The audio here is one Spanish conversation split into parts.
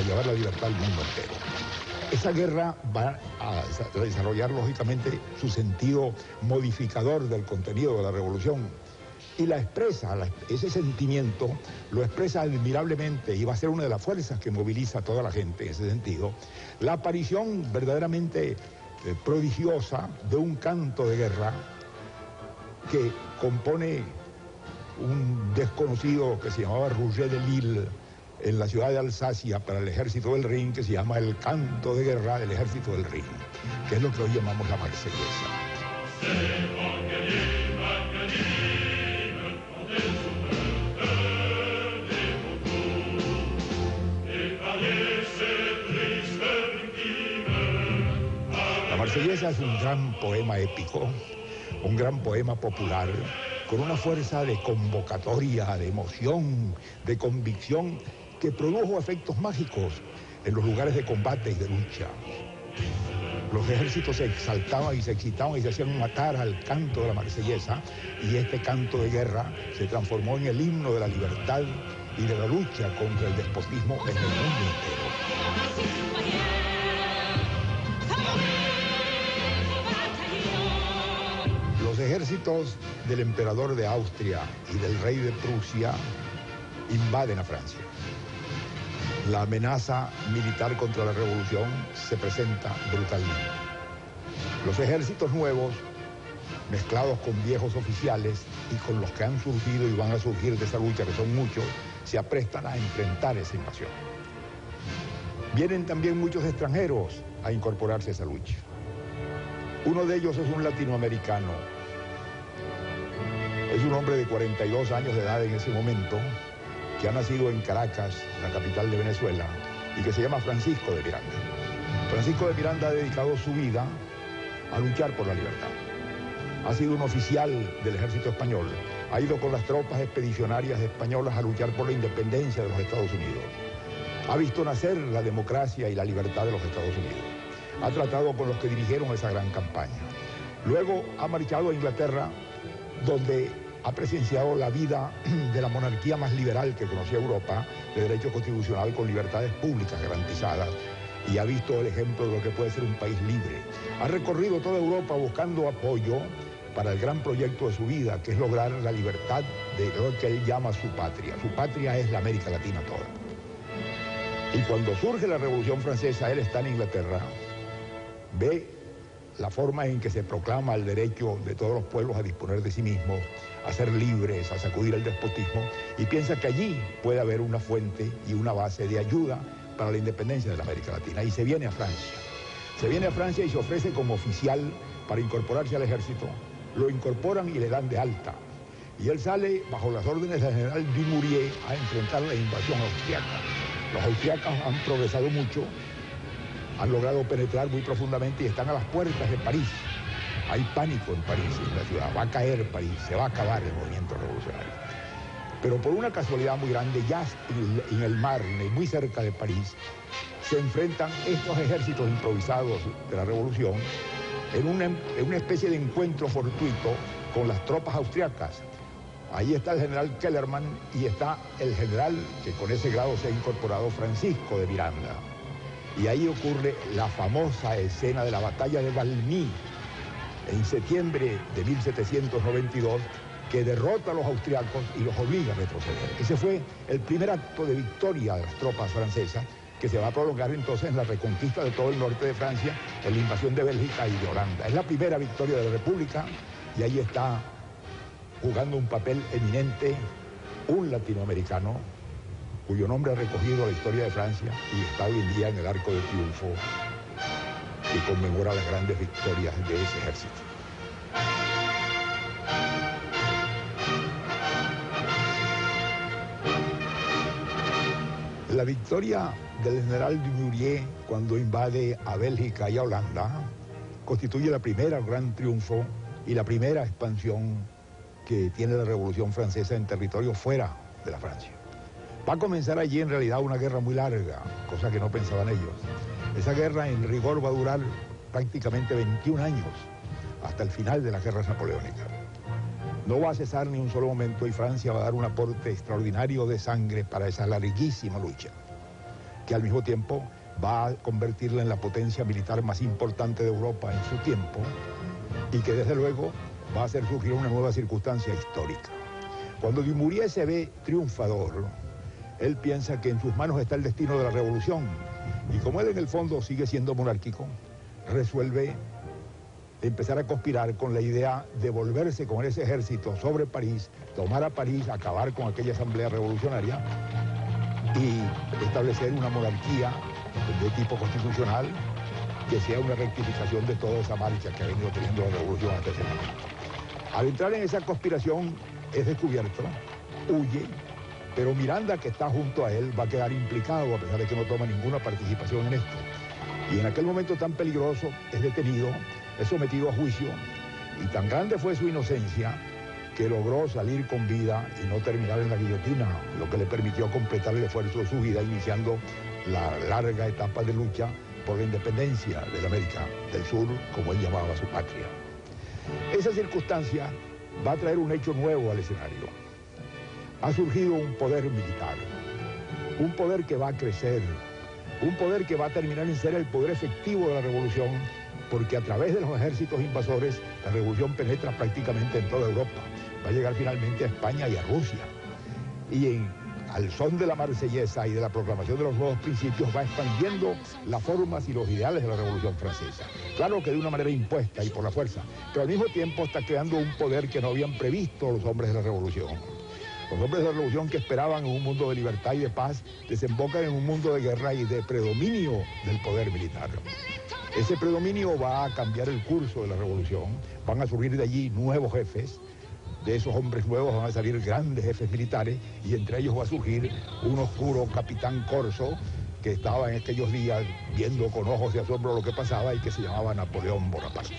para llevar la libertad al mundo entero. Esa guerra va a desarrollar, lógicamente, su sentido modificador del contenido de la revolución. Y la expresa, ese sentimiento lo expresa admirablemente y va a ser una de las fuerzas que moviliza a toda la gente en ese sentido. La aparición verdaderamente prodigiosa de un canto de guerra que compone un desconocido que se llamaba Rouget de Lille en la ciudad de Alsacia para el ejército del Rin, que se llama el canto de guerra del ejército del Rin, que es lo que hoy llamamos la Marsellesa. La Marsellesa es un gran poema épico, un gran poema popular, con una fuerza de convocatoria, de emoción, de convicción, que produjo efectos mágicos en los lugares de combate y de lucha. Los ejércitos se exaltaban y se excitaban y se hacían matar al canto de la Marsellesa, y este canto de guerra se transformó en el himno de la libertad y de la lucha contra el despotismo en el mundo entero. Los ejércitos del emperador de Austria y del rey de Prusia invaden a Francia. La amenaza militar contra la revolución se presenta brutalmente. Los ejércitos nuevos, mezclados con viejos oficiales y con los que han surgido y van a surgir de esa lucha, que son muchos, se aprestan a enfrentar esa invasión. Vienen también muchos extranjeros a incorporarse a esa lucha. Uno de ellos es un latinoamericano. Es un hombre de 42 años de edad en ese momento, que ha nacido en Caracas, la capital de Venezuela, y que se llama Francisco de Miranda. Francisco de Miranda ha dedicado su vida a luchar por la libertad. Ha sido un oficial del ejército español, ha ido con las tropas expedicionarias españolas a luchar por la independencia de los Estados Unidos. Ha visto nacer la democracia y la libertad de los Estados Unidos. Ha tratado con los que dirigieron esa gran campaña. Luego ha marchado a Inglaterra, donde ha presenciado la vida de la monarquía más liberal que conocía Europa, de derecho constitucional con libertades públicas garantizadas, y ha visto el ejemplo de lo que puede ser un país libre. Ha recorrido toda Europa buscando apoyo para el gran proyecto de su vida, que es lograr la libertad de lo que él llama su patria. Su patria es la América Latina toda. Y cuando surge la Revolución Francesa, él está en Inglaterra, ve la forma en que se proclama el derecho de todos los pueblos a disponer de sí mismos, a ser libres, a sacudir el despotismo, y piensa que allí puede haber una fuente y una base de ayuda para la independencia de la América Latina, y se viene a Francia. Se viene a Francia y se ofrece como oficial para incorporarse al ejército. Lo incorporan y le dan de alta. Y él sale bajo las órdenes del general Dumouriez a enfrentar la invasión austriaca. Los austriacos han progresado mucho, han logrado penetrar muy profundamente y están a las puertas de París. Hay pánico en París, en la ciudad. Va a caer París, se va a acabar el movimiento revolucionario. Pero por una casualidad muy grande, ya en el mar, muy cerca de París, se enfrentan estos ejércitos improvisados de la revolución en una especie de encuentro fortuito con las tropas austriacas. Ahí está el general Kellermann y está el general que con ese grado se ha incorporado, Francisco de Miranda. Y ahí ocurre la famosa escena de la batalla de Valmy, en septiembre de 1792, que derrota a los austriacos y los obliga a retroceder. Ese fue el primer acto de victoria de las tropas francesas, que se va a prolongar entonces en la reconquista de todo el norte de Francia, en la invasión de Bélgica y de Holanda. Es la primera victoria de la República, y ahí está jugando un papel eminente un latinoamericano cuyo nombre ha recogido la historia de Francia y está hoy en día en el Arco de Triunfo, que conmemora las grandes victorias de ese ejército. La victoria del general Dumouriez cuando invade a Bélgica y a Holanda constituye la primera gran triunfo y la primera expansión que tiene la Revolución Francesa en territorio fuera de la Francia. Va a comenzar allí en realidad una guerra muy larga, cosa que no pensaban ellos. Esa guerra en rigor va a durar prácticamente 21 años, hasta el final de las guerras napoleónicas. No va a cesar ni un solo momento y Francia va a dar un aporte extraordinario de sangre para esa larguísima lucha, que al mismo tiempo va a convertirla en la potencia militar más importante de Europa en su tiempo y que desde luego va a hacer surgir una nueva circunstancia histórica. Cuando Dumouriez se ve triunfador, él piensa que en sus manos está el destino de la revolución y como él en el fondo sigue siendo monárquico, resuelve empezar a conspirar con la idea de volverse con ese ejército sobre París, tomar a París, acabar con aquella asamblea revolucionaria y establecer una monarquía de tipo constitucional que sea una rectificación de toda esa marcha que ha venido teniendo la revolución hasta ese momento. Al entrar en esa conspiración es descubierto, huye, pero Miranda, que está junto a él, va a quedar implicado a pesar de que no toma ninguna participación en esto. Y en aquel momento tan peligroso es detenido, es sometido a juicio y tan grande fue su inocencia que logró salir con vida y no terminar en la guillotina, lo que le permitió completar el esfuerzo de su vida iniciando la larga etapa de lucha por la independencia de la América del Sur, como él llamaba su patria. Esa circunstancia va a traer un hecho nuevo al escenario. Ha surgido un poder militar, un poder que va a crecer, un poder que va a terminar en ser el poder efectivo de la revolución, porque a través de los ejércitos invasores la revolución penetra prácticamente en toda Europa. Va a llegar finalmente a España y a Rusia. Y al son de la Marsellesa y de la proclamación de los nuevos principios va expandiendo las formas y los ideales de la Revolución Francesa. Claro que de una manera impuesta y por la fuerza, pero al mismo tiempo está creando un poder que no habían previsto los hombres de la Revolución. Los hombres de la Revolución que esperaban un mundo de libertad y de paz desembocan en un mundo de guerra y de predominio del poder militar. Ese predominio va a cambiar el curso de la revolución, van a surgir de allí nuevos jefes, de esos hombres nuevos van a salir grandes jefes militares y entre ellos va a surgir un oscuro capitán corso que estaba en aquellos días viendo con ojos de asombro lo que pasaba y que se llamaba Napoleón Bonaparte.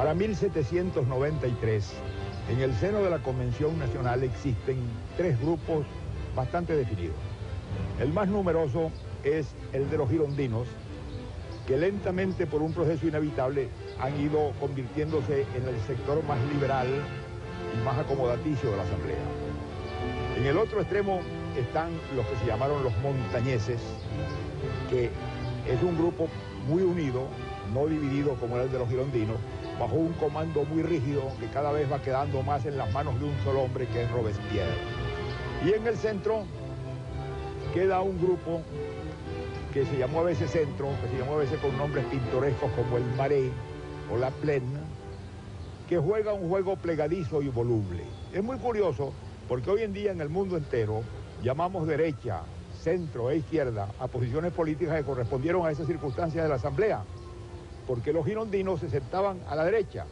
Para 1793, en el seno de la Convención Nacional existen tres grupos bastante definidos. El más numeroso es el de los girondinos, que lentamente por un proceso inevitable han ido convirtiéndose en el sector más liberal y más acomodaticio de la Asamblea. En el otro extremo están los que se llamaron los montañeses, que es un grupo muy unido, no dividido como era el de los girondinos, bajo un comando muy rígido que cada vez va quedando más en las manos de un solo hombre que es Robespierre. Y en el centro queda un grupo que se llamó a veces centro, que se llamó a veces con nombres pintorescos como el Marais o la Plaine, que juega un juego plegadizo y voluble. Es muy curioso porque hoy en día en el mundo entero llamamos derecha, centro e izquierda a posiciones políticas que correspondieron a esas circunstancias de la Asamblea, porque los girondinos se sentaban a la derecha,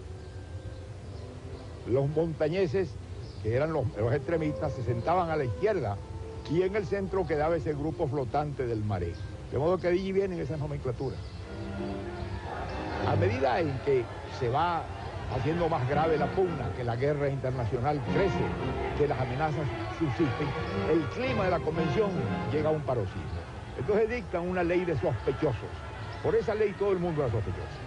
los montañeses, que eran los extremistas, se sentaban a la izquierda, y en el centro quedaba ese grupo flotante del Marais. De modo que de allí vienen esas nomenclaturas. A medida en que se va haciendo más grave la pugna, que la guerra internacional crece, que las amenazas subsisten, el clima de la convención llega a un paroxismo. Entonces dictan una ley de sospechosos. Por esa ley todo el mundo era sospechoso.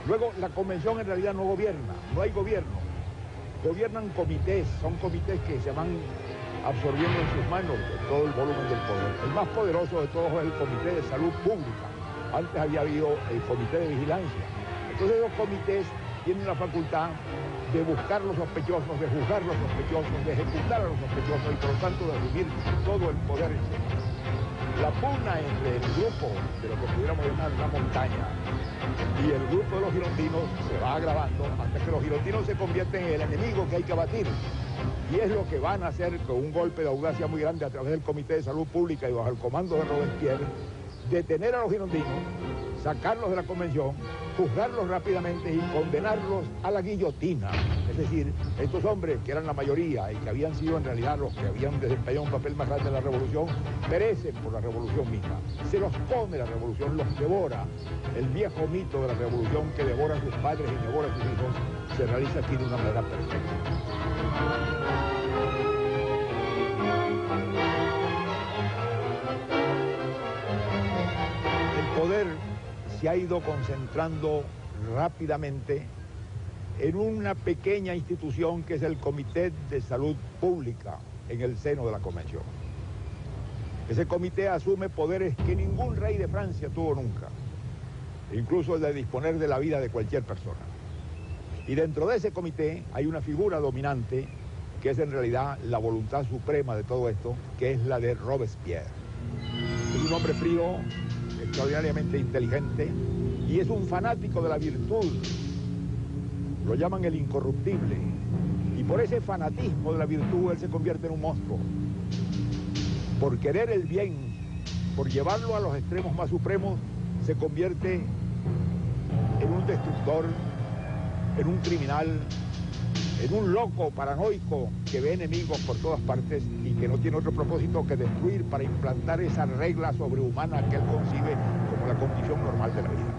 Luego la convención en realidad no gobierna, no hay gobierno. Gobiernan comités, son comités que se van absorbiendo en sus manos todo el volumen del poder. El más poderoso de todos es el Comité de Salud Pública. Antes había habido el Comité de Vigilancia. Entonces los comités tienen la facultad de buscar los sospechosos, de juzgar los sospechosos, de ejecutar a los sospechosos y por lo tanto de asumir todo el poder. La pugna entre el grupo de lo que pudiéramos llamar la montaña y el grupo de los girondinos se va agravando hasta que los girondinos se convierten en el enemigo que hay que abatir. Y es lo que van a hacer con un golpe de audacia muy grande a través del Comité de Salud Pública y bajo el comando de Robespierre, detener a los girondinos, sacarlos de la convención, juzgarlos rápidamente y condenarlos a la guillotina. Es decir, estos hombres que eran la mayoría y que habían sido en realidad los que habían desempeñado un papel más grande en la revolución, perecen por la revolución misma. Se los come la revolución, los devora. El viejo mito de la revolución que devora a sus padres y devora a sus hijos se realiza aquí de una manera perfecta. se ha ido concentrando rápidamente en una pequeña institución que es el Comité de Salud Pública en el seno de la Convención. Ese comité asume poderes que ningún rey de Francia tuvo nunca, incluso el de disponer de la vida de cualquier persona. Y dentro de ese comité hay una figura dominante que es en realidad la voluntad suprema de todo esto, que es la de Robespierre. Es un hombre frío, extraordinariamente inteligente, y es un fanático de la virtud. Lo llaman el incorruptible. Y por ese fanatismo de la virtud, él se convierte en un monstruo. Por querer el bien, por llevarlo a los extremos más supremos, se convierte en un destructor, en un criminal, en un loco paranoico que ve enemigos por todas partes y que no tiene otro propósito que destruir para implantar esa regla sobrehumana que él concibe como la condición normal de la vida.